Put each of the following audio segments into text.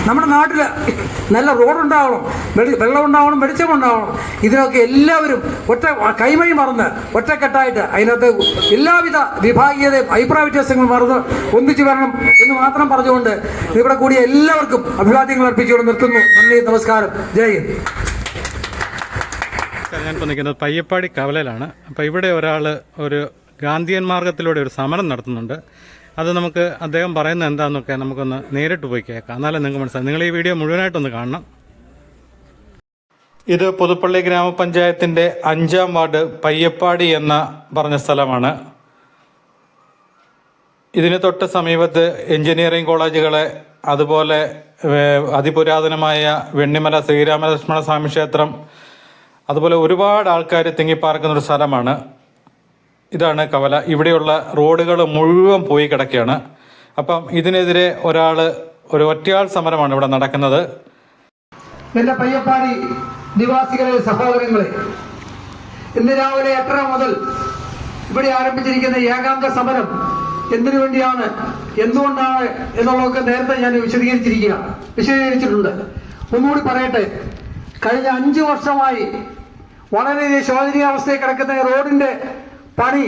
നമ്മുടെ നാട്ടിൽ നല്ല റോഡുണ്ടാവണം, വെള്ളമുണ്ടാവണം, വെളിച്ചമുണ്ടാവണം. ഇതിനൊക്കെ എല്ലാവരും കൈമൈ മറന്ന് ഒറ്റക്കെട്ടായിട്ട് അതിനകത്ത് എല്ലാവിധ വിഭാഗീയതയും അഭിപ്രായ വ്യത്യാസങ്ങളും മറന്ന് ഒന്നിച്ചു വരണം എന്ന് മാത്രം പറഞ്ഞുകൊണ്ട് ഇവിടെ കൂടിയ എല്ലാവർക്കും അഭിവാദ്യങ്ങൾ അർപ്പിച്ചുകൊണ്ട് നിർത്തുന്നു. നന്ദി, നമസ്കാരം, ജയ് ഹിന്ദ്. ഞാനിപ്പോൾ നിൽക്കുന്നത് പയ്യപ്പാടി കവലയിലാണ്. അപ്പോൾ ഇവിടെ ഒരാൾ ഒരു ഗാന്ധിയൻ മാർഗത്തിലൂടെ ഒരു സമരം നടത്തുന്നുണ്ട്. അത് നമുക്ക് അദ്ദേഹം പറയുന്നത് എന്താണെന്നൊക്കെ നമുക്കൊന്ന് നേരിട്ട് പോയി കേൾക്കാം. എന്നാലും നിങ്ങൾക്ക് മനസ്സിലാവും. നിങ്ങൾ ഈ വീഡിയോ മുഴുവനായിട്ടൊന്ന് കാണണം. ഇത് പുതുപ്പള്ളി ഗ്രാമപഞ്ചായത്തിൻ്റെ 5-ാം വാർഡ് പയ്യപ്പാടി എന്ന പറഞ്ഞ സ്ഥലമാണ്. ഇതിന് തൊട്ട് സമീപത്ത് എഞ്ചിനീയറിംഗ് കോളേജുകളെ, അതുപോലെ അതിപുരാതനമായ വെണ്ണിമല ശ്രീരാമലക്ഷ്മണ സ്വാമി ക്ഷേത്രം, അതുപോലെ ഒരുപാട് ആൾക്കാർ തിങ്ങിപ്പാർക്കുന്നൊരു സ്ഥലമാണ്. ഇതാണ് കവല. ഇവിടെയുള്ള റോഡുകൾ മുഴുവൻ പോയി കിടക്കുകയാണ്. അപ്പം ഇതിനെതിരെ ഒരു ഒറ്റയാൾ സമരമാണ് ഇവിടെ നടക്കുന്നത്. എൻ്റെ പയ്യപ്പാടി നിവാസികളെ, സഹോദരങ്ങളെ, ഇന്ന് രാവിലെ 8:30 മുതൽ ഇവിടെ ആരംഭിച്ചിരിക്കുന്ന ഏകാന്ത സമരം എന്തിനു വേണ്ടിയാണ്, എന്തുകൊണ്ടാണ് എന്നുള്ളതൊക്കെ നേരത്തെ ഞാൻ വിശദീകരിച്ചിട്ടുണ്ട്. ഒന്നുകൂടി പറയട്ടെ. കഴിഞ്ഞ 5 വർഷമായി വളരെ ശോചനീയാവസ്ഥയിൽ കിടക്കുന്ന റോഡിന്റെ പണി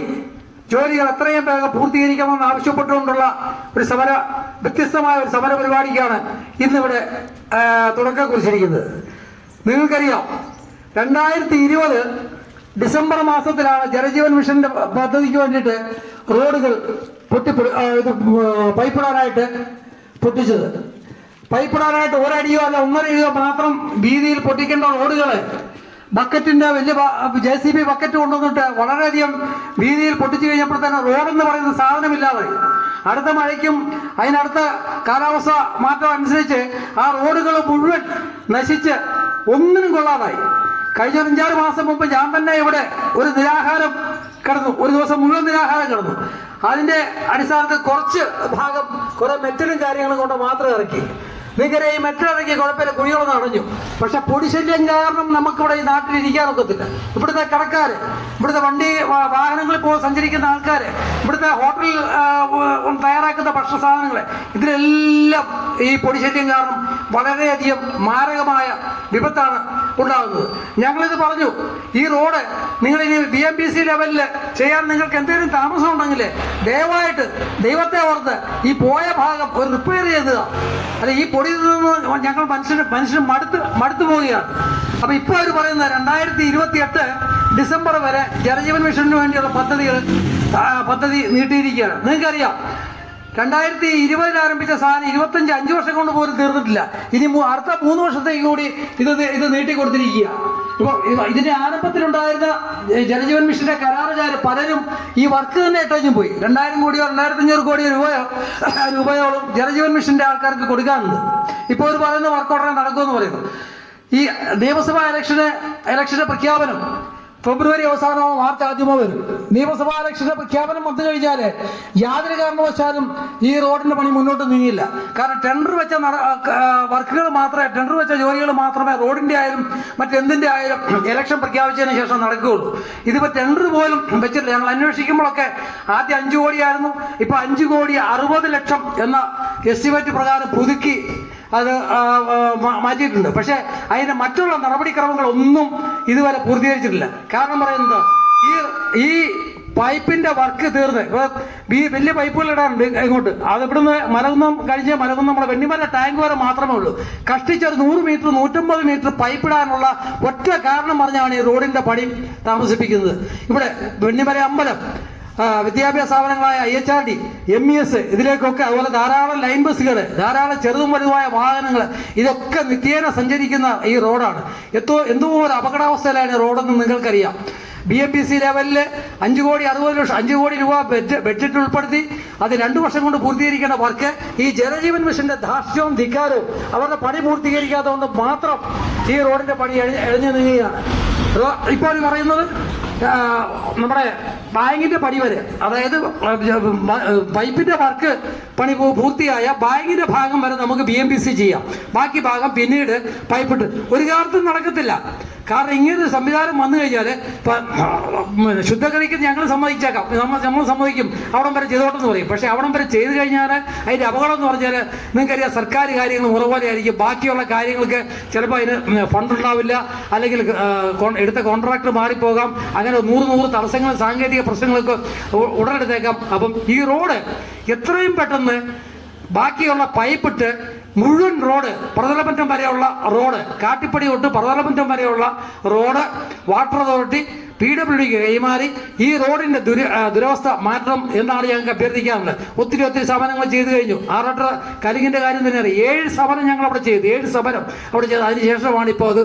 ജോലികൾ എത്രയും വേഗം പൂർത്തീകരിക്കണമെന്ന് ആവശ്യപ്പെട്ടുകൊണ്ടുള്ള വ്യത്യസ്തമായ ഒരു സമര പരിപാടിക്കാണ് ഇന്നിവിടെ തുടക്കം കുറിച്ചിരിക്കുന്നത്. നിങ്ങൾക്കറിയാം, 2020 ഡിസംബർ മാസത്തിലാണ് ജലജീവൻ മിഷന്റെ പദ്ധതിക്ക് വേണ്ടിയിട്ട് റോഡുകൾ പൈപ്പിടാനായിട്ട് പൊട്ടിച്ചത്. പൈപ്പിടാനായിട്ട് 1 അടിയോ അല്ല 1.5 അടിയോ മാത്രം വീതിയിൽ പൊട്ടിക്കേണ്ട റോഡുകളെ ബക്കറ്റിന്റെ വലിയ JCB ബക്കറ്റ് കൊണ്ടുവന്നിട്ട് വളരെയധികം വീതിയിൽ പൊട്ടിച്ചു കഴിഞ്ഞപ്പോൾ തന്നെ റോഡെന്ന് പറയുന്ന സാധനമില്ലാതെ അടുത്ത മഴയ്ക്കും അതിനടുത്ത കാലാവസ്ഥ മാറ്റം അനുസരിച്ച് ആ റോഡുകൾ മുഴുവൻ നശിച്ച് ഒന്നിനും കൊള്ളാതായി. കഴിഞ്ഞ 5-6 മാസം മുമ്പ് ഞാൻ തന്നെ ഇവിടെ ഒരു നിരാഹാരം കിടന്നു. ഒരു ദിവസം മുഴുവൻ നിരാഹാരം കിടന്നു. അതിന്റെ അടിസ്ഥാനത്തിൽ കുറച്ച് ഭാഗം കുറെ മെറ്റലും കാര്യങ്ങളും കൊണ്ട് മാത്രം ഇറക്കി. നിങ്ങരെ ഈ മെറ്റിലിറക്കി കുഴപ്പമില്ല, കുഴികളൊന്നും അടഞ്ഞു. പക്ഷെ പൊടിശല്യം കാരണം നമുക്കിവിടെ ഈ നാട്ടിൽ ഇരിക്കാൻ ഒക്കത്തില്ല. ഇവിടുത്തെ കടക്കാര്, ഇവിടുത്തെ വാഹനങ്ങളിൽ സഞ്ചരിക്കുന്ന ആൾക്കാര്, ഇവിടുത്തെ ഹോട്ടൽ തയ്യാറാക്കുന്ന ഭക്ഷണ സാധനങ്ങള്, ഇതിലെല്ലാം ഈ പൊടിശല്യം കാരണം വളരെയധികം മാരകമായ വിപത്താണ് ഉണ്ടാകുന്നത്. ഞങ്ങളിത് പറഞ്ഞു, ഈ റോഡ് നിങ്ങൾ ഇനി BMPC ലെവലിൽ ചെയ്യാൻ നിങ്ങൾക്ക് എന്തെങ്കിലും താമസം ഉണ്ടെങ്കിൽ ദയവായിട്ട് ദൈവത്തെ ഓർത്ത് ഈ പോയ ഭാഗം ഒരു റിപ്പയർ ചെയ്തതാ. അല്ല, ഈ പൊടി നിന്ന് ഞങ്ങൾ മനുഷ്യന് മടുത്തു പോവുകയാണ്. അപ്പൊ ഇപ്പൊ അവർ പറയുന്നത് 2028 ഡിസംബർ വരെ ജലജീവൻ മിഷന് വേണ്ടിയുള്ള പദ്ധതി നീട്ടിയിരിക്കുകയാണ്. നിങ്ങൾക്കറിയാം, 2020 ആരംഭിച്ച സാധനം 5 വർഷം കൊണ്ട് പോലും തീർന്നിട്ടില്ല. ഇനി അടുത്ത 3 വർഷത്തേക്ക് കൂടി ഇത് നീട്ടിക്കൊടുത്തിരിക്കുക. ഇപ്പൊ ഇതിന്റെ ആരംഭത്തിലുണ്ടായിരുന്ന ജലജീവൻ മിഷന്റെ കരാറുകാര് പലരും ഈ വർക്ക് തന്നെ ഇട്ടു പോയി. 2000 കോടിയോ 2500 കോടി രൂപയോളം ജലജീവൻ മിഷന്റെ ആൾക്കാർക്ക് കൊടുക്കാനുണ്ട്. ഇപ്പൊ അവർ പറയുന്ന വർക്ക് ഉടനെ നടക്കുമെന്ന് പറയുന്നു. ഈ നിയമസഭാ ഇലക്ഷന്റെ പ്രഖ്യാപനം ഫെബ്രുവരി അവസാനമോ മാർച്ച് ആദ്യമോ വരും. നിയമസഭാ ഇലക്ഷന്റെ പ്രഖ്യാപനം വന്നു കഴിഞ്ഞാൽ യാതൊരു കാരണവശാലും ഈ റോഡിന്റെ പണി മുന്നോട്ട് നീങ്ങില്ല. കാരണം ടെൻഡർ വെച്ച ജോലികൾ മാത്രമേ റോഡിന്റെ ആയാലും മറ്റെന്തിന്റെ ആയാലും ഇലക്ഷൻ പ്രഖ്യാപിച്ചതിന് ശേഷം നടക്കുകയുള്ളൂ. ഇതിപ്പോ ടെൻഡർ പോലും വെച്ചിട്ടില്ല. ഞങ്ങൾ അന്വേഷിക്കുമ്പോഴൊക്കെ ആദ്യം 5 കോടിയായിരുന്നു. ഇപ്പൊ 5,60,00,000 എന്ന എസ്റ്റിമേറ്റ് പ്രകാരം പുതുക്കി അത് മാറ്റിയിട്ടുണ്ട്. പക്ഷെ അതിന്റെ മറ്റുള്ള നടപടിക്രമങ്ങളൊന്നും ഇതുവരെ പൂർത്തീകരിച്ചിട്ടില്ല. കാരണം പറയുന്നത് ഈ പൈപ്പിന്റെ വർക്ക് തീർന്ന് വലിയ പൈപ്പുകൾ ഇടാറുണ്ട് ഇങ്ങോട്ട്. അത് ഇവിടുന്ന് മലകുന്നം നമ്മുടെ വെണ്ണിമല ടാങ്ക് വരെ മാത്രമേ ഉള്ളൂ. കഷ്ടിച്ചൊരു 100 മീറ്റർ 150 മീറ്റർ പൈപ്പ് ഇടാനുള്ള ഒറ്റ കാരണം പറഞ്ഞാണ് ഈ റോഡിന്റെ പണി താമസിപ്പിക്കുന്നത്. ഇവിടെ വെണ്ണിമല അമ്പലം, വിദ്യാഭ്യാസ സ്ഥാപനങ്ങളായ IHRD, MES, ഇതിലേക്കൊക്കെ അതുപോലെ ധാരാളം ലൈൻ ബസ്സുകൾ, ധാരാളം ചെറുതും വലുതുമായ വാഹനങ്ങൾ, ഇതൊക്കെ നിത്യേന സഞ്ചരിക്കുന്ന ഈ റോഡാണ്. എന്തോ ഒരു അപകടാവസ്ഥയിലാണ് റോഡെന്ന് നിങ്ങൾക്കറിയാം. BMPC ലെവലിൽ 5 കോടി രൂപ ബഡ്ജറ്റ് ഉൾപ്പെടുത്തി അത് 2 വർഷം കൊണ്ട് പൂർത്തീകരിക്കേണ്ട വർക്ക് ഈ ജലജീവൻ മിഷന്റെ ധാർഷ്ട്യവും ധിക്കാരവും അവരുടെ പണി പൂർത്തീകരിക്കാത്തതുകൊണ്ട് മാത്രം ഈ റോഡിന്റെ പണി എഴഞ്ഞു നീങ്ങുകയാണ്. ഇപ്പോൾ പറയുന്നത് നമ്മുടെ ബാങ്കിന്റെ പണി വരെ, അതായത് പൈപ്പിന്റെ വർക്ക് പണി പൂർത്തിയായ ബാങ്കിന്റെ ഭാഗം വരെ നമുക്ക് BMPC ചെയ്യാം. ബാക്കി ഭാഗം പിന്നീട് പൈപ്പിട്ട് ഒരു കാലത്തും നടക്കത്തില്ല. കാരണം ഇങ്ങനൊരു സംവിധാനം വന്നു കഴിഞ്ഞാൽ ശുദ്ധഗതിക്ക് ഞങ്ങൾ സമ്മതിച്ചേക്കാം, നമ്മൾ സമ്മതിക്കും, അവിടം വരെ ചെയ്തോട്ടെന്ന് പറയും. പക്ഷേ അവിടം വരെ ചെയ്ത് കഴിഞ്ഞാൽ അതിൻ്റെ അപകടം എന്ന് പറഞ്ഞാൽ നിങ്ങൾക്കറിയാം, സർക്കാർ കാര്യങ്ങൾ മുറപോലെ ആയിരിക്കും. ബാക്കിയുള്ള കാര്യങ്ങൾക്ക് ചിലപ്പോൾ അതിന് ഫണ്ട് ഉണ്ടാവില്ല, അല്ലെങ്കിൽ എടുത്ത കോൺട്രാക്ടർ മാറിപ്പോകാം. അങ്ങനെ 100 തടസ്സങ്ങൾ, സാങ്കേതിക പ്രശ്നങ്ങൾക്ക് ഉടലെടുത്തേക്കാം. അപ്പം ഈ റോഡ് എത്രയും പെട്ടെന്ന് ബാക്കിയുള്ള പൈപ്പിട്ട് മുഴുവൻ റോഡ്, പ്രതലബന്ധം വരെയുള്ള റോഡ്, കാട്ടിപ്പടി തൊട്ട് പ്രതലബന്ധം വരെയുള്ള റോഡ് വാട്ടർ അതോറിറ്റി PWDക്ക് കൈമാറി ഈ റോഡിന്റെ ദുരവസ്ഥ മാറ്റണം എന്നാണ് ഞങ്ങൾക്ക് അഭ്യർത്ഥിക്കാറുള്ളത്. ഒത്തിരി സമരങ്ങൾ ചെയ്തു കഴിഞ്ഞു. ആറട്ടർ കരിങ്ങിന്റെ കാര്യം തന്നെ അറിയാം. 7 സമരം ഞങ്ങൾ അവിടെ ചെയ്തു, 7 സമരം അവിടെ ചെയ്തു. അതിനുശേഷമാണ് ഇപ്പോൾ അത്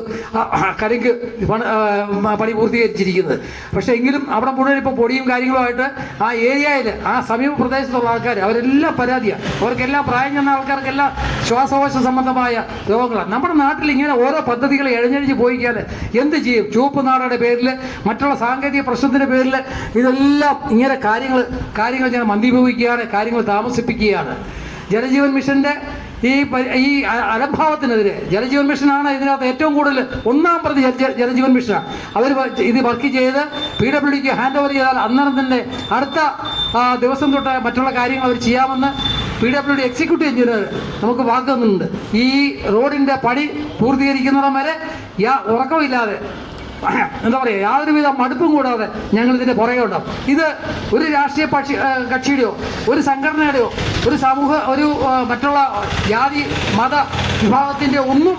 കരിങ്ക് പണി പൂർത്തീകരിച്ചിരിക്കുന്നത്. പക്ഷേ എങ്കിലും അവിടെ മുഴുവൻ ഇപ്പോൾ പൊടിയും കാര്യങ്ങളുമായിട്ട് ആ ഏരിയയിൽ, ആ സമീപ പ്രദേശത്തുള്ള ആൾക്കാർ അവരെല്ലാം പരാതിയാണ്. അവർക്കെല്ലാം പ്രായം ചെന്ന ആൾക്കാർക്കെല്ലാം ശ്വാസകോശ സംബന്ധമായ രോഗങ്ങളാണ്. നമ്മുടെ നാട്ടിൽ ഇങ്ങനെ ഓരോ പദ്ധതികൾ എഴഞ്ഞഴിച്ച് പോയിക്കാൻ എന്ത് ചെയ്യും? ചുവപ്പ് നാടയുടെ പേരിൽ, മറ്റുള്ള സാങ്കേതിക പ്രശ്നത്തിന്റെ പേരിൽ ഇതെല്ലാം ഇങ്ങനെ കാര്യങ്ങൾ ഞാൻ മന്ദീഭവിക്കുകയാണ്, കാര്യങ്ങൾ താമസിപ്പിക്കുകയാണ്. ജലജീവൻ മിഷന്റെ ഈ അലംഭാവത്തിനെതിരെ, ജലജീവൻ മിഷനാണ് ഇതിനകത്ത് ഏറ്റവും കൂടുതൽ ഒന്നാം പ്രതി. ജലജീവൻ മിഷനാണ്. അവർ ഇത് വർക്ക് ചെയ്ത് PWDക്ക് ഹാൻഡ് ഓവർ ചെയ്താൽ അന്നേരം തന്നെ അടുത്ത ദിവസം തൊട്ട് മറ്റുള്ള കാര്യങ്ങൾ അവർ ചെയ്യാമെന്ന് PWD എക്സിക്യൂട്ടീവ് എഞ്ചിനീയർ നമുക്ക് വാക്ക് തന്നിട്ടുണ്ട്. ഈ റോഡിന്റെ പണി പൂർത്തീകരിക്കുന്നിടം വരെ ഉറക്കമില്ലാതെ, എന്താ പറയുക, യാതൊരുവിധ മടുപ്പും കൂടാതെ ഞങ്ങൾ ഇതിന്റെ പുറകെ ഉണ്ടാവും. ഇത് ഒരു രാഷ്ട്രീയ കക്ഷിയുടെയോ ഒരു സംഘടനയുടെയോ ഒരു മറ്റുള്ള ജാതി മത വിഭാഗത്തിന്റെ ഒന്നും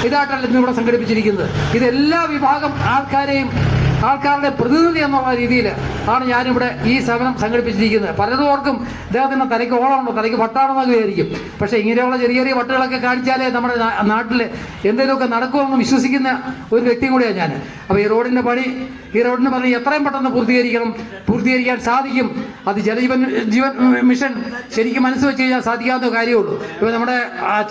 ഇതായിട്ടല്ല ഇന്ന് ഇവിടെ സംഘടിപ്പിച്ചിരിക്കുന്നത്. ഇതെല്ലാ വിഭാഗം ആൾക്കാരുടെ പ്രതിനിധി എന്നുള്ള രീതിയിൽ ആണ് ഞാനിവിടെ ഈ സമരം സംഘടിപ്പിച്ചിരിക്കുന്നത്. പലരും ഓർക്കും ഇദ്ദേഹത്തിന് തലയ്ക്ക് ഓളമുണ്ടോ, തലയ്ക്ക് വട്ടാണെന്നൊക്കെ വിചാരിക്കും. പക്ഷേ ഇങ്ങനെയുള്ള ചെറിയ വട്ടുകളൊക്കെ കാണിച്ചാലേ നമ്മുടെ നാട്ടിൽ എന്തെങ്കിലുമൊക്കെ നടക്കുമെന്ന് വിശ്വസിക്കുന്ന ഒരു വ്യക്തിയും കൂടിയാണ് ഞാൻ. അപ്പോൾ ഈ റോഡിൻ്റെ പണി എത്രയും പെട്ടെന്ന് പൂർത്തീകരിക്കാൻ സാധിക്കും. അത് ജലജീവൻ മിഷൻ ശരിക്കും മനസ്സ് വെച്ച് കഴിഞ്ഞാൽ സാധിക്കാവുന്ന കാര്യമുള്ളൂ. ഇപ്പോൾ നമ്മുടെ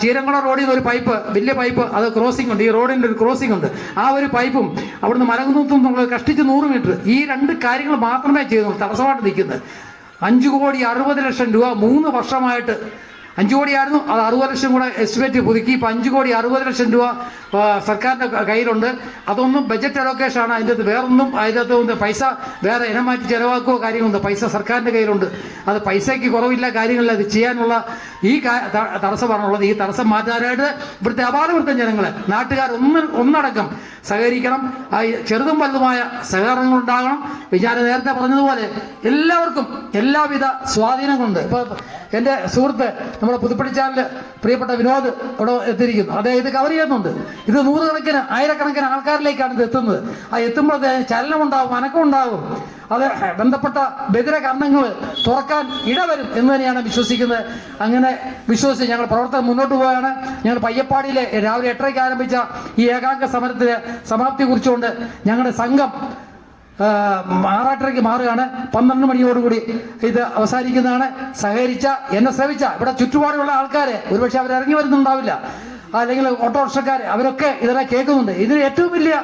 ചീരംകുളം റോഡിൽ നിന്ന് ഒരു പൈപ്പ്, വലിയ പൈപ്പ്, അത് ക്രോസിംഗ് ഉണ്ട്. ഈ റോഡിൻ്റെ ഒരു ക്രോസിംഗ് ഉണ്ട്. ആ ഒരു പൈപ്പും അവിടുന്ന് മലകുന്നത്തും നമ്മൾ കഷ്ടിച്ച് 100 മീറ്റർ, ഈ 2 കാര്യങ്ങൾ മാത്രമേ ചെയ്യുന്നുള്ളൂ. തടസ്സമായിട്ട് നിൽക്കുന്നത് 5,60,00,000 രൂപ 3 വർഷമായിട്ട്. 5 കോടിയായിരുന്നു, അത് 60 ലക്ഷം കൂടെ എസ്റ്റിമേറ്റ് പുതുക്കി. ഇപ്പം 5,60,00,000 രൂപ സർക്കാരിൻ്റെ കയ്യിലുണ്ട്. അതൊന്നും ബജറ്റ് അലോക്കേഷനാണ്. അതിനകത്ത് പൈസ വേറെ ഇനം മാറ്റി ചിലവാക്കുകയോ കാര്യങ്ങളുണ്ട്. പൈസ സർക്കാരിൻ്റെ കയ്യിലുണ്ട്. അത് പൈസയ്ക്ക് കുറവില്ല, കാര്യങ്ങളില്ല. അത് ചെയ്യാനുള്ള ഈ തടസ്സമാണുള്ളത്. ഈ തടസ്സം മാറ്റാനായിട്ട് ഇവിടുത്തെ അപാലവൃത്തം ജനങ്ങൾ, നാട്ടുകാർ ഒന്നടക്കം സഹകരിക്കണം. ചെറുതും വലുതുമായ സഹകരണങ്ങൾ ഉണ്ടാകണം. ഞാൻ നേരത്തെ പറഞ്ഞതുപോലെ എല്ലാവർക്കും എല്ലാവിധ സ്വാധീനങ്ങളുണ്ട്. ഇപ്പോൾ എൻ്റെ സുഹൃത്ത് നമ്മുടെ പുതുപ്പടിച്ചാലിൽ പ്രിയപ്പെട്ട വിനോദ് ഇവിടെ എത്തിയിരിക്കുന്നു. അദ്ദേഹം ഇത് കവർ ചെയ്യുന്നുണ്ട്. ഇത് 100 ആയിരക്കണക്കിന് ആൾക്കാരിലേക്കാണ് ഇത് എത്തുന്നത്. എത്തുമ്പോൾ ചലനമുണ്ടാകും, അനക്കമുണ്ടാകും. അത് ബന്ധപ്പെട്ട ബദിര കർണങ്ങൾ തുറക്കാൻ ഇടവരും എന്ന് തന്നെയാണ് വിശ്വസിക്കുന്നത്. അങ്ങനെ വിശ്വസിച്ച് ഞങ്ങൾ പ്രവർത്തനം മുന്നോട്ട് പോവുകയാണ്. ഞങ്ങൾ പയ്യപ്പാടിയിലെ രാവിലെ 8:30 ആരംഭിച്ച ഈ ഏകാംഗ സമരത്തിന് സമാപ്തി കുറിച്ചുകൊണ്ട് ഞങ്ങളുടെ സംഘം 6:30 മാറുകയാണ്. 12 മണിയോടുകൂടി ഇത് അവസാനിക്കുന്നതാണ്. എന്നെ ശ്രമിച്ച ഇവിടെ ചുറ്റുപാടുള്ള ആൾക്കാരെ, ഒരുപക്ഷെ അവരിറങ്ങി വരുന്നുണ്ടാവില്ല, അല്ലെങ്കിൽ ഓട്ടോറിക്ഷക്കാർ, അവരൊക്കെ ഇതെല്ലാം കേൾക്കുന്നുണ്ട്. ഇതിന് ഏറ്റവും വലിയ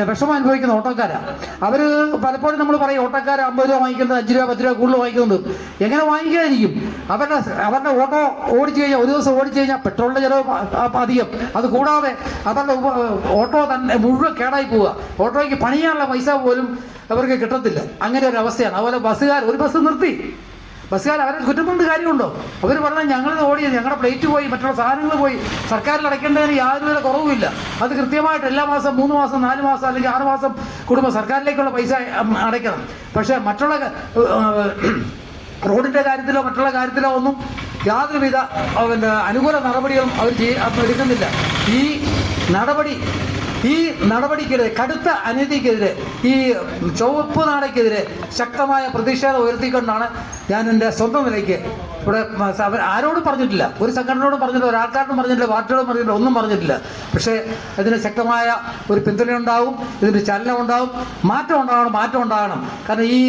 വിഷമം അനുഭവിക്കുന്ന ഓട്ടോക്കാരാണ്. അവർ പലപ്പോഴും നമ്മൾ പറയും ഓട്ടോക്കാർ 50 രൂപ വാങ്ങിക്കുന്നത് 5 രൂപ 10 രൂപ കൂടുതൽ വാങ്ങിക്കുന്നുണ്ട്. എങ്ങനെ വാങ്ങിക്കാതിരിക്കും? അവരുടെ ഓട്ടോ ഓടിച്ചു കഴിഞ്ഞാൽ, ഒരു ദിവസം ഓടിച്ചു കഴിഞ്ഞാൽ പെട്രോളിൻ്റെ ചിലവ് അധികം. അത് കൂടാതെ അവരുടെ ഓട്ടോ തന്നെ മുഴുവൻ കേടായി പോവുക. ഓട്ടോയ്ക്ക് പണിയാനുള്ള പൈസ പോലും അവർക്ക് കിട്ടത്തില്ല. അങ്ങനെ ഒരു അവസ്ഥയാണ്. അതുപോലെ ബസ്സുകാർ, ഒരു ബസ് നിർത്തി, ബസ്സുകാർ അവരെ കുറ്റം കൊണ്ട് കാര്യമുണ്ടോ? അവർ പറഞ്ഞാൽ ഞങ്ങളിത് ഓടിയത്, ഞങ്ങളുടെ പ്ലേറ്റ് പോയി, മറ്റുള്ള സാധനങ്ങൾ പോയി, സർക്കാരിൽ അടയ്ക്കേണ്ടതിന് യാതൊരു കുറവുമില്ല. അത് കൃത്യമായിട്ട് എല്ലാ മാസം 3 മാസം 4 മാസം അല്ലെങ്കിൽ 6 മാസം കൂടുമ്പോൾ സർക്കാരിലേക്കുള്ള പൈസ അടയ്ക്കണം. പക്ഷേ മറ്റുള്ള റോഡിൻ്റെ കാര്യത്തിലോ മറ്റുള്ള കാര്യത്തിലോ ഒന്നും യാതൊരുവിധ അനുകൂല നടപടികളും അവർ എടുക്കുന്നില്ല. ഈ നടപടിക്കെതിരെ, കടുത്ത അനീതിക്കെതിരെ, ഈ ചുവപ്പ് നാടയ്ക്കെതിരെ ശക്തമായ പ്രതിഷേധം ഉയർത്തിക്കൊണ്ടാണ് ഞാൻ എൻ്റെ സ്വന്തം നിലയ്ക്ക് ഇവിടെ ആരോടും പറഞ്ഞിട്ടില്ല, ഒരു സംഘടനയോടും പറഞ്ഞിട്ടില്ല, ഒരാൾക്കാരോടും പറഞ്ഞിട്ടില്ല, പാർട്ടിയോടും പറഞ്ഞിട്ടില്ല, ഒന്നും പറഞ്ഞിട്ടില്ല. പക്ഷേ ഇതിന് ശക്തമായ ഒരു പിന്തുണയുണ്ടാവും, ഇതിന് ചലനമുണ്ടാവും, മാറ്റം ഉണ്ടാകണം. കാരണം ഈ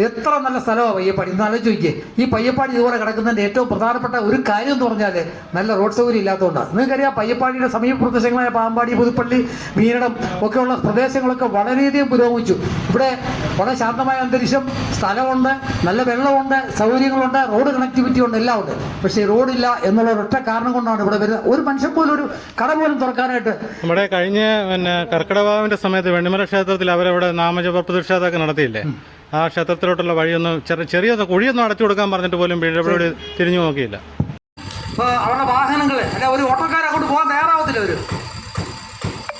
എത്ര നല്ല സ്ഥലമാണ് പയ്യപ്പാടി. ഇന്ന് ആലോചിച്ച് നോക്കിയേ, ഈ പയ്യപ്പാടി ഇതുപോലെ കിടക്കുന്നതിൻ്റെ ഏറ്റവും പ്രധാനപ്പെട്ട ഒരു കാര്യം എന്ന് പറഞ്ഞാൽ നല്ല റോഡ് സൗകര്യം ഇല്ലാത്തതുകൊണ്ടാണ്. നിങ്ങൾക്കറിയാം, പയ്യപ്പാടിയുടെ സമീപ പ്രദേശങ്ങളായ പാമ്പാടി, പുതുപ്പള്ളി, മീനടം ഒക്കെയുള്ള പ്രദേശങ്ങളൊക്കെ വളരെയധികം പുരോഗമിച്ചു. ഇവിടെ വളരെ ശാന്തമായ അന്തരീക്ഷം, സ്ഥലമുണ്ട്, നല്ല വെള്ളമുണ്ട്, സൗകര്യങ്ങളുണ്ട്, റോഡ് കണക്ടിവിറ്റി ഉണ്ട്, എല്ലാം ഉണ്ട്. പക്ഷേ റോഡില്ല എന്നുള്ള ഒരൊറ്റ കാരണം കൊണ്ടാണ് ഇവിടെ വരുന്നത്. ഒരു മനുഷ്യൻ പോലും ഒരു കട പോലും തുറക്കാനായിട്ട്. നമ്മുടെ കഴിഞ്ഞ കർക്കിടവാവിന്റെ സമയത്ത് വെണ്ണിമല ക്ഷേത്രത്തിൽ അവരവിടെ നാമജപ പ്രതിഷേധമൊക്കെ നടത്തിയില്ലേ? ആ ക്ഷേത്രത്തിലോട്ടുള്ള വഴിയൊന്നും ചെറിയ കുഴിയൊന്നും അടച്ചു കൊടുക്കാൻ പറഞ്ഞിട്ട് പോലും ഇവിടെ തിരിഞ്ഞു നോക്കിയില്ല. ഇപ്പോൾ അവരുടെ വാഹനങ്ങൾ അല്ല, ഒരു ഓട്ടോക്കാരെ അങ്ങോട്ട് പോകാൻ തയ്യാറാവത്തില്ല അവർ.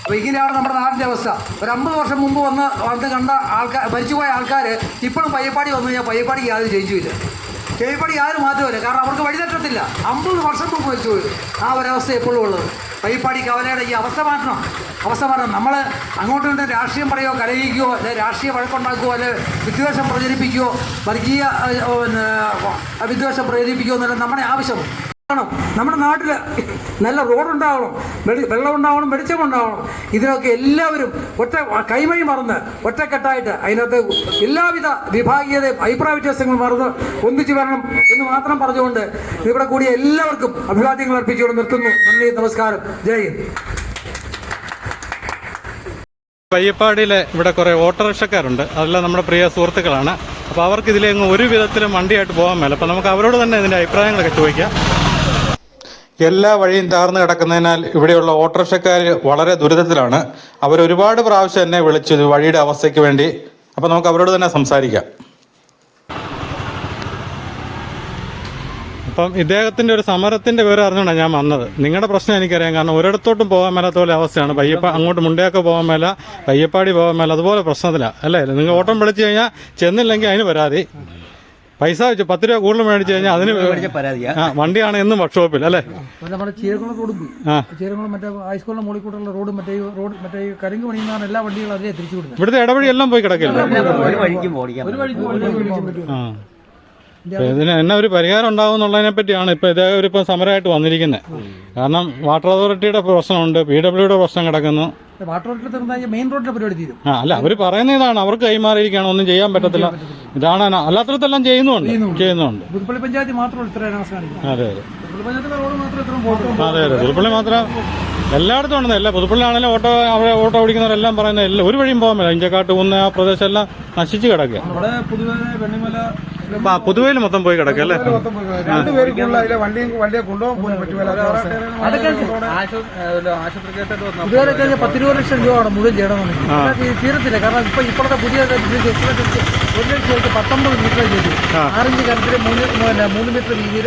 അപ്പോൾ ഇങ്ങനെയാണ് നമ്മുടെ നാടിൻ്റെ അവസ്ഥ. ഒരു 50 വർഷം മുമ്പ് വന്ന് കണ്ട ആൾക്കാർ, മരിച്ചുപോയ ആൾക്കാർ ഇപ്പോഴും പയ്യപ്പാടി വന്നു കഴിഞ്ഞാൽ പയ്യപ്പാടിക്ക് യാതൊരു ചേഞ്ചുമില്ല, പയ്യപ്പാടിക്ക് യാതൊരു മാറ്റമില്ല. കാരണം അവർക്ക് വഴി തെറ്റത്തില്ല. 50 വർഷം മുമ്പ് മരിച്ചുപോയി ആ ഒരവസ്ഥ എപ്പോഴും ഉള്ളത്. പയ്യപ്പാടി കവലയുടെ ഈ അവസ്ഥ മാറ്റണം. നമ്മൾ അങ്ങോട്ടും ഇങ്ങോട്ടും രാഷ്ട്രീയം പറയുകയോ കലഹിക്കുകയോ, അല്ലെ രാഷ്ട്രീയ വഴക്കുണ്ടാക്കുകയോ, അല്ലെ വിദ്വേഷം പ്രചരിപ്പിക്കുകയോ, വർഗീയ വിദ്വേഷം പ്രചരിപ്പിക്കുകയോ എന്നല്ല നമ്മുടെ ആവശ്യം. നമ്മുടെ നാട്ടിൽ നല്ല റോഡുണ്ടാവണം, വെള്ളം ഉണ്ടാവണം, വെളിച്ചമുണ്ടാവണം. ഇതിനൊക്കെ എല്ലാവരും കൈമഴി മറന്ന് ഒറ്റക്കെട്ടായിട്ട് അതിനകത്ത് എല്ലാവിധ വിഭാഗീയതയും അഭിപ്രായ വ്യത്യാസങ്ങളും മറന്ന് ഒന്നിച്ചു വരണം എന്ന് മാത്രം പറഞ്ഞുകൊണ്ട് ഇവിടെ കൂടിയ എല്ലാവർക്കും അഭിവാദ്യങ്ങൾ അർപ്പിച്ചുകൊണ്ട് നിർത്തുന്നു. നന്ദി, നമസ്കാരം, ജയ് ഹിന്ദ്. പയ്യപ്പാടിയിലെ ഇവിടെ കുറേ ഓട്ടോറിക്ഷക്കാരുണ്ട്, അതെല്ലാം നമ്മുടെ പ്രിയ സുഹൃത്തുക്കളാണ്. അപ്പോൾ അവർക്ക് ഇതിലെങ്ങ് ഒരു വിധത്തിലും വണ്ടിയായിട്ട് പോകാൻ മേല. അപ്പോൾ നമുക്ക് അവരോട് തന്നെ ഇതിൻ്റെ അഭിപ്രായങ്ങളൊക്കെ ചോദിക്കാം. എല്ലാ വഴിയും താർന്നു കിടക്കുന്നതിനാൽ ഇവിടെയുള്ള ഓട്ടോറിക്ഷക്കാർ വളരെ ദുരിതത്തിലാണ്. അവരൊരുപാട് പ്രാവശ്യം എന്നെ വിളിച്ചു വഴിയുടെ അവസ്ഥയ്ക്ക് വേണ്ടി. അപ്പോൾ നമുക്ക് അവരോട് തന്നെ സംസാരിക്കാം. അപ്പം ഇദ്ദേഹത്തിൻ്റെ ഒരു സമരത്തിൻ്റെ വിവരം അറിഞ്ഞുകൊണ്ടാണ് ഞാൻ വന്നത്. നിങ്ങളുടെ പ്രശ്നം എനിക്കറിയാം, കാരണം ഒരിടത്തോട്ടും പോകാൻ മേലാത്ത പോലെ അവസ്ഥയാണ്. അങ്ങോട്ട് മുണ്ടയൊക്കെ പോകാൻ മേല, പയ്യപ്പാടി പോകാൻ മേല, അതുപോലെ പ്രശ്നത്തിലാണ് അല്ലേ? നിങ്ങൾ ഓട്ടം വിളിച്ചു കഴിഞ്ഞാൽ ചെന്നില്ലെങ്കിൽ അതിന് പരാതി, പൈസ വെച്ച് 10 രൂപ കൂടുതൽ മേടിച്ചു കഴിഞ്ഞാൽ അതിന് വണ്ടിയാണ് എന്നും വർക്ക്ഷോപ്പിൽ അല്ലേ? നമ്മുടെ ചീരകുളം റോഡ് പോയി, ചീരകുളം മറ്റേ ഹൈസ്കൂളിന്റെ മുകളിൽ കൂടെയുള്ള റോഡ്, മറ്റേ കരിങ്ക് പണിയുന്ന എല്ലാ വണ്ടികളും അതേ തിരിച്ചു വിടുന്നത്. ഇവിടുത്തെ ഇടവഴി എല്ലാം പോയി കിടക്കില്ല. ഇതിന് എന്നാ ഒരു പരിഹാരം ഉണ്ടാവും എന്നുള്ളതിനെ പറ്റിയാണ് ഇപ്പൊ ഇതേവരിപ്പം സമരമായിട്ട് വന്നിരിക്കുന്നത്. കാരണം വാട്ടർ അതോറിറ്റിയുടെ പ്രശ്നമുണ്ട്, PWയുടെ പ്രശ്നം കിടക്കുന്നു. മെയിൻ റോഡിന്റെ പരിപാടി തീരും. അല്ല, അവര് പറയുന്ന ഇതാണ്, അവർക്ക് കൈമാറിയിരിക്കുകയാണ്, ഒന്നും ചെയ്യാൻ പറ്റത്തില്ല. ഇതാണ് അല്ലാത്തടത്തെല്ലാം ചെയ്യുന്നുണ്ട്. പുതുപ്പള്ളി പഞ്ചായത്ത് മാത്രം അതെ പുതുപ്പള്ളി മാത്രം എല്ലായിടത്തും ഉണ്ടെന്ന്. എല്ലാ പുതുപ്പള്ളി ആണെങ്കിലും ഓട്ടോ ഓടിക്കുന്നവരെല്ലാം പറയുന്നത് ഒരു വഴിയും പോകാൻ പറ്റില്ല. ഇഞ്ചക്കാട്ട് കുന്ന ആ പ്രദേശം എല്ലാം നശിച്ചു കിടക്കുക. പുതുവയിൽ മൊത്തം പോയി കിടക്കുക അല്ലേ? വണ്ടിയെ കൊണ്ടുപോകാൻ പോലും പറ്റുമല്ലോ. 10-20 ലക്ഷം രൂപ മുഴുവൻ ചെയ്യണമെന്ന് തീരത്തില്ല. കാരണം ഇപ്പോഴത്തെ പുതിയ 1 ലക്ഷം 19 മീറ്റർ ചെയ്തു. 6 ഇഞ്ച് കനത്തിൽ 3 മീറ്റർ വീതിയിൽ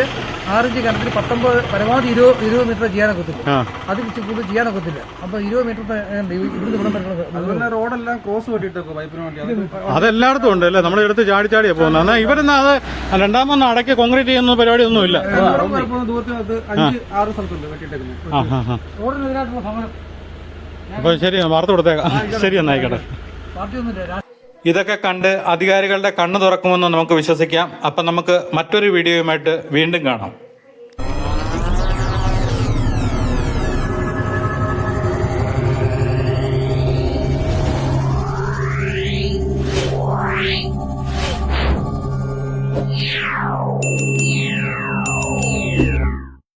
6 ഇഞ്ച് കനത്തിൽ 19 പരമാവധി 20 മീറ്റർ ചെയ്യാനൊക്കത്തില്ല. അത് കൂടുതൽ ചെയ്യാനൊക്കത്തില്ല. അപ്പൊ 20 മീറ്റർ ഇവിടുന്ന് റോഡെല്ലാം ക്രോസ് വെട്ടിട്ടൊക്കെ പൈപ്പിന് വേണ്ടി അതെല്ലായിടത്തും ഉണ്ട് അല്ലേ? നമ്മുടെ അടുത്ത് ചാടിയാ പോകുന്നത്. എന്നാൽ ഇവരെന്നാ അത് രണ്ടാമൊന്നും അടയ്ക്ക് കോൺക്രീറ്റ് ചെയ്യുന്ന പരിപാടി ഒന്നും ഇല്ല. അപ്പൊ ശരി, വാർത്ത കൊടുത്തേക്കാം. ശരി, എന്നായിക്കട്ടെ. ഇതൊക്കെ കണ്ട് അധികാരികളുടെ കണ്ണു തുറക്കുമെന്ന് നമുക്ക് വിശ്വസിക്കാം. അപ്പം നമുക്ക് മറ്റൊരു വീഡിയോയുമായിട്ട് വീണ്ടും കാണാം.